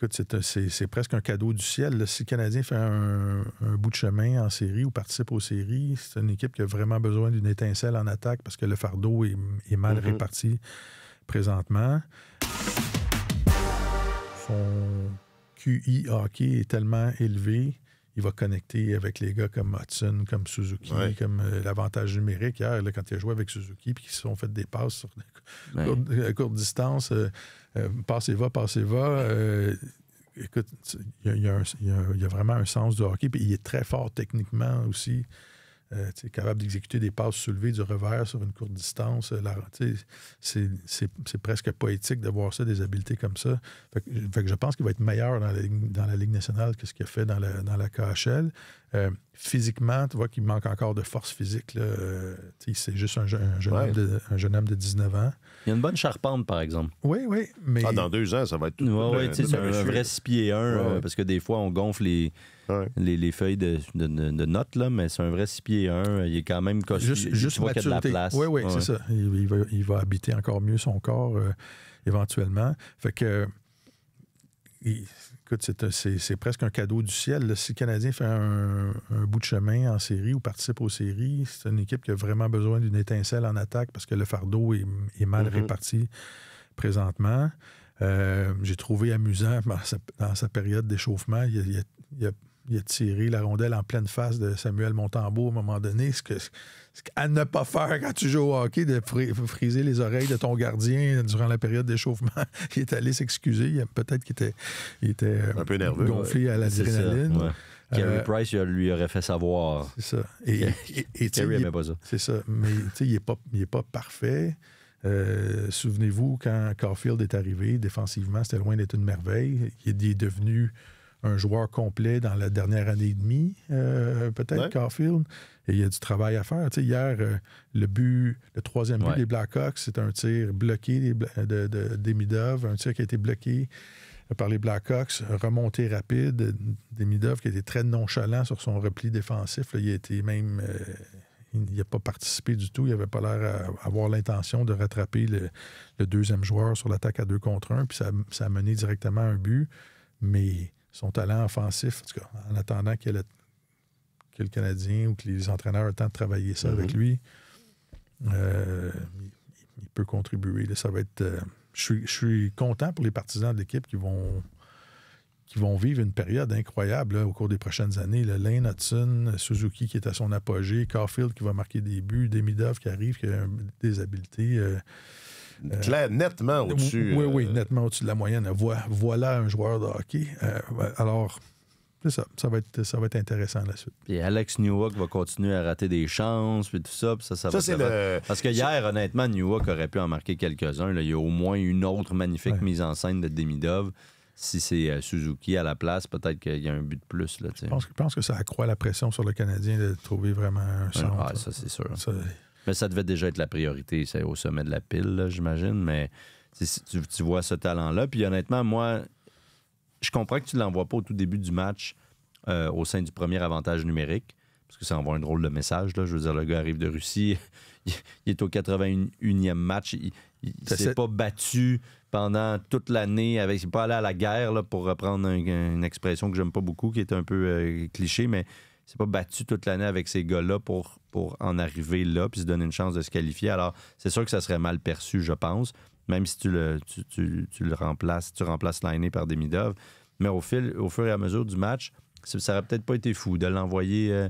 Écoute, c'est presque un cadeau du ciel. Là. Si le Canadien fait un bout de chemin en série ou participe aux séries, c'est une équipe qui a vraiment besoin d'une étincelle en attaque parce que le fardeau est mal réparti présentement. Son QI hockey est tellement élevé, il va connecter avec les gars comme Hudson, comme Suzuki, comme l'avantage numérique. Hier, là, quand il a joué avec Suzuki puis qu'ils se sont fait des passes sur courte distance, passez-va. Écoute, il y a vraiment un sens du hockey. Puis il est très fort techniquement aussi. Capable d'exécuter des passes soulevées du revers sur une courte distance. C'est presque poétique de voir ça, des habiletés comme ça. Fait que je pense qu'il va être meilleur dans la Ligue nationale que ce qu'il a fait dans la KHL. Physiquement, tu vois qu'il manque encore de force physique. Là. C'est juste un jeune homme de 19 ans. Il y a une bonne charpente, par exemple. Oui, mais... dans 2 ans, ça va être tout. C'est un vrai 6 pieds 1, parce que des fois, on gonfle les feuilles de notes, là, mais c'est un vrai 6 pieds 1. Il est quand même costaud. Juste tu vois qu'il y a de la place. Oui, c'est ça. Il va habiter encore mieux son corps éventuellement. Fait que... Écoute, c'est presque un cadeau du ciel. Là. Si le Canadien fait un bout de chemin en série ou participe aux séries, c'est une équipe qui a vraiment besoin d'une étincelle en attaque parce que le fardeau est mal réparti présentement. J'ai trouvé amusant dans sa période d'échauffement, il a tiré la rondelle en pleine face de Samuel Montembeault à un moment donné. Ce à ne pas faire quand tu joues au hockey, de friser les oreilles de ton gardien durant la période d'échauffement. Il est allé s'excuser. Peut-être qu'il était un peu nerveux, gonflé à l'adrénaline. Carey Price lui aurait fait savoir. C'est ça. Et Carey n'aimait pas ça. C'est ça. Mais il n'est pas parfait. Souvenez-vous, quand Caulfield est arrivé, défensivement, c'était loin d'être une merveille. Il est devenu un joueur complet dans la dernière année et demie, peut-être, Caulfield. Et il y a du travail à faire. Tu sais, hier, le troisième but des Blackhawks, c'est un tir bloqué de Demidov, un tir qui a été bloqué par les Blackhawks, remontée rapide. Demidov qui a été très nonchalant sur son repli défensif. Là, il a été même... il n'a pas participé du tout. Il n'avait pas l'air avoir l'intention de rattraper le deuxième joueur sur l'attaque à 2 contre 1. Puis ça a mené directement à un but. Mais son talent offensif, en tout cas, en attendant que le Canadien ou que les entraîneurs aient le temps de travailler ça avec lui, il peut contribuer. Là, ça va être... je suis content pour les partisans de l'équipe qui vont vivre une période incroyable là, au cours des prochaines années. Là. Lane Hudson, Suzuki qui est à son apogée, Caulfield qui va marquer des buts, Demidov qui arrive, qui a des habiletés... nettement au-dessus. Oui, nettement au-dessus de la moyenne. Voilà un joueur de hockey. Alors, c'est ça. Ça va être intéressant la suite. Et Alex Newhook va continuer à rater des chances, puis tout ça. Puis ça va Parce que hier, honnêtement, Newhook aurait pu en marquer quelques-uns. Là. Il y a au moins une autre magnifique mise en scène de Demidov. Si c'est Suzuki à la place, peut-être qu'il y a un but de plus. Là, je pense que ça accroît la pression sur le Canadien de trouver vraiment un centre. Ça, c'est sûr. Mais ça devait déjà être la priorité. C'est au sommet de la pile, là, j'imagine. Mais tu vois ce talent-là. Puis honnêtement, moi, je comprends que tu ne l'envoies pas au tout début du match au sein du premier avantage numérique. Parce que ça envoie un drôle de message. Là. Je veux dire, le gars arrive de Russie. Il est au 81e match. Il ne s'est pas battu pendant toute l'année. Il n'est pas allé à la guerre, là, pour reprendre une expression que j'aime pas beaucoup, qui est un peu cliché, mais il s'est pas battu toute l'année avec ces gars-là pour en arriver là puis se donner une chance de se qualifier. Alors, c'est sûr que ça serait mal perçu, je pense, même si tu le remplaces, tu remplaces Laine par Demidov. Mais au fur et à mesure du match, ça aurait peut-être pas été fou de l'envoyer...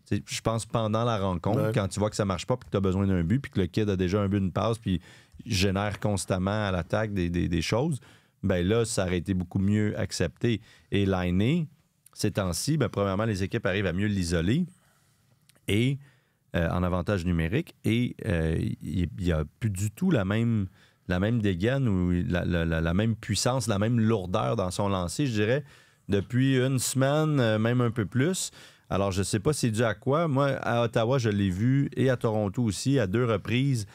je pense pendant la rencontre, quand tu vois que ça marche pas puis que tu as besoin d'un but puis que le kid a déjà un but, une passe puis génère constamment à l'attaque des choses, ben là, ça aurait été beaucoup mieux accepté. Et Laine, ces temps-ci, premièrement, les équipes arrivent à mieux l'isoler et en avantage numérique et il n'y a plus du tout la même dégaine ou la même puissance, la même lourdeur dans son lancer, je dirais, depuis une semaine, même un peu plus. Alors, je ne sais pas c'est dû à quoi. Moi, à Ottawa, je l'ai vu, et à Toronto aussi, à 2 reprises.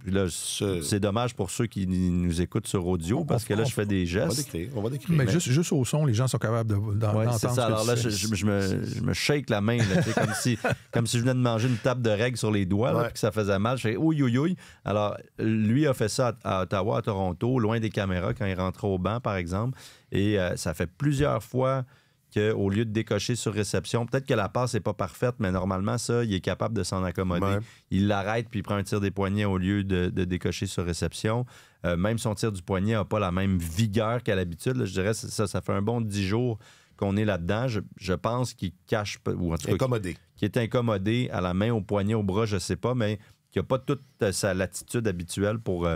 Puis là, c'est dommage pour ceux qui nous écoutent sur audio parce que là, je fais des gestes. On va décrire. Mais juste au son, les gens sont capables d'entendre. C'est ça. Alors là, je me shake la main, là, comme si je venais de manger une tape de règle sur les doigts, là, puis que ça faisait mal. Je fais ouïe, ouïe, ouïe. Alors, lui a fait ça à Ottawa, à Toronto, loin des caméras, quand il rentrait au banc, par exemple. Et ça fait plusieurs fois qu'au lieu de décocher sur réception, peut-être que la passe n'est pas parfaite, mais normalement, ça, il est capable de s'en accommoder. Ouais. Il l'arrête puis il prend un tir des poignets au lieu de décocher sur réception. Même son tir du poignet n'a pas la même vigueur qu'à l'habitude. Là, je dirais ça fait un bon 10 jours qu'on est là-dedans. Je pense qu'il cache, ou en tout cas, Incommodé. qui est incommodé à la main, au poignet, au bras, je ne sais pas, mais qui n'a pas toute sa latitude habituelle pour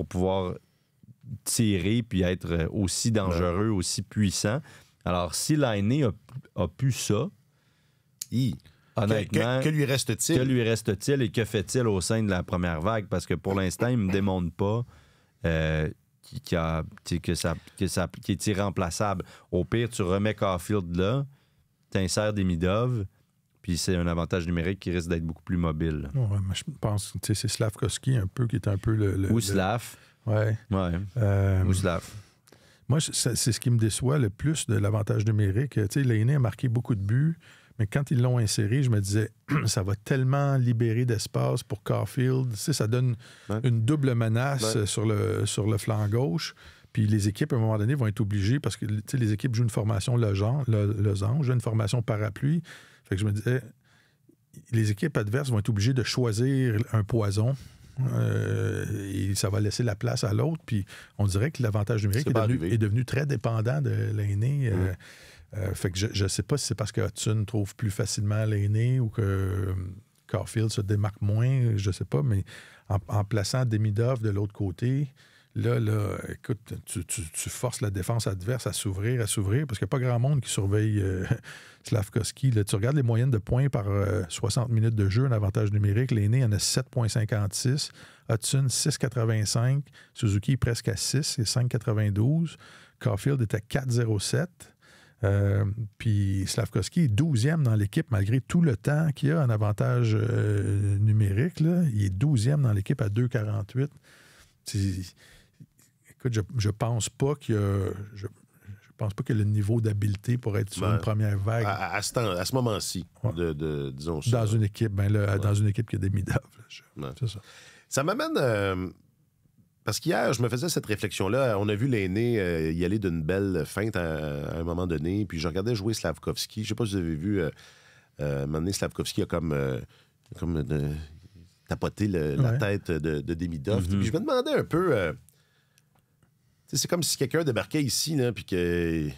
pouvoir tirer puis être aussi dangereux, aussi puissant. Alors, si Laine a pu ça, honnêtement... Que lui reste-t-il? Que lui reste-t-il et que fait-il au sein de la première vague? Parce que pour l'instant, il ne me démontre pas qu'il est irremplaçable. Au pire, tu remets Caulfield là, tu insères Demidov, puis c'est un avantage numérique qui risque d'être beaucoup plus mobile. Ouais, mais je pense que c'est Slavkovski un peu qui est un peu le... Ou Slav. Ouais. Ou Slav. Moi, c'est ce qui me déçoit le plus de l'avantage numérique. Tu sais, Laine a marqué beaucoup de buts, mais quand ils l'ont inséré, je me disais, ça va tellement libérer d'espace pour Caulfield. Tu sais, ça donne une double menace sur le flanc gauche. Puis les équipes, à un moment donné, vont être obligées, parce que tu sais, les équipes jouent une formation losange, une formation parapluie. Fait que je me disais, les équipes adverses vont être obligées de choisir un poison. Et ça va laisser la place à l'autre. Puis on dirait que l'avantage numérique est devenu très dépendant de Laine. Fait que je ne sais pas si c'est parce que Hudson trouve plus facilement Laine ou que Caulfield se démarque moins, je ne sais pas, mais en plaçant Demidov de l'autre côté, là, écoute, tu forces la défense adverse à s'ouvrir, parce qu'il n'y a pas grand monde qui surveille Slavkovski. Là, tu regardes les moyennes de points par 60 minutes de jeu, un avantage numérique. L'aîné en a 7,56. Hudson, 6,85. Suzuki est presque à 6, c'est 5,92. Caulfield est à 4,07. Puis Slavkovski est 12e dans l'équipe, malgré tout le temps qu'il a en avantage numérique. Là. Il est 12e dans l'équipe à 2,48. Écoute, je pense pas qu'il y a... Je pense pas que le niveau d'habileté pour être sur une première vague. À ce moment-ci, disons ça. Dans une équipe, dans une équipe qui a des Demidov. C'est ça. Ça m'amène... parce qu'hier, je me faisais cette réflexion-là. On a vu l'aîné y aller d'une belle feinte à un moment donné. Puis je regardais jouer Slavkovski. Je sais pas si vous avez vu... à un moment donné, Slavkovski a comme tapoté la tête de Demidov. Mm-hmm. Puis je me demandais un peu... c'est comme si quelqu'un débarquait ici, là, puis qu'il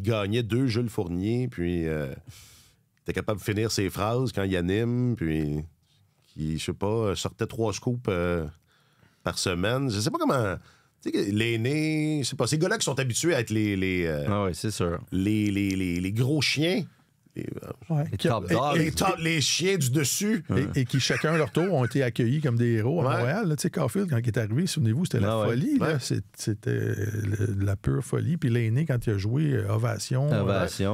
gagnait 2 Jules Fournier, puis il était capable de finir ses phrases quand il anime, puis qui, je sais pas, sortait 3 scoops par semaine. Je sais pas comment... Tu sais, l'aîné, je sais pas, ces gars-là qui sont habitués à être c'est sûr. Les gros chiens... Les chiens du dessus. Et qui, chacun à leur tour, ont été accueillis comme des héros à Montréal. Tu sais, Caulfield, quand il est arrivé, souvenez-vous, c'était la folie. Là. C'était la pure folie. Puis l'aîné, quand il a joué, ovation.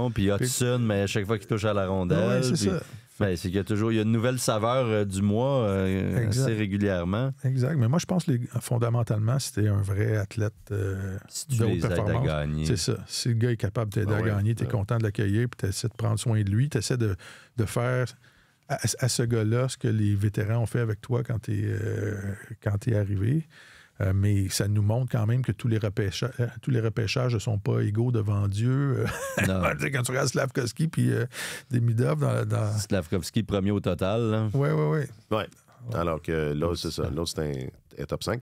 Puis Hudson, mais à chaque fois qu'il touche à la rondelle. C'est ça. Ben, c'est qu'il y a une nouvelle saveur du mois assez régulièrement. Exact. Mais moi, je pense que fondamentalement, c'était un vrai athlète si tu les aides à gagner. C'est ça. Si le gars est capable de t'aider à gagner, tu es content de l'accueillir, puis tu essaies de prendre soin de lui, tu essaies de faire à ce gars-là ce que les vétérans ont fait avec toi quand tu es arrivé. Mais ça nous montre quand même que tous les repêchages ne sont pas égaux devant Dieu. Quand tu regardes Slavkovski puis Demidov dans... Slavkovski, premier au total. Oui. Ouais. Alors que là, c'est ça. L'autre, c'est un top 5.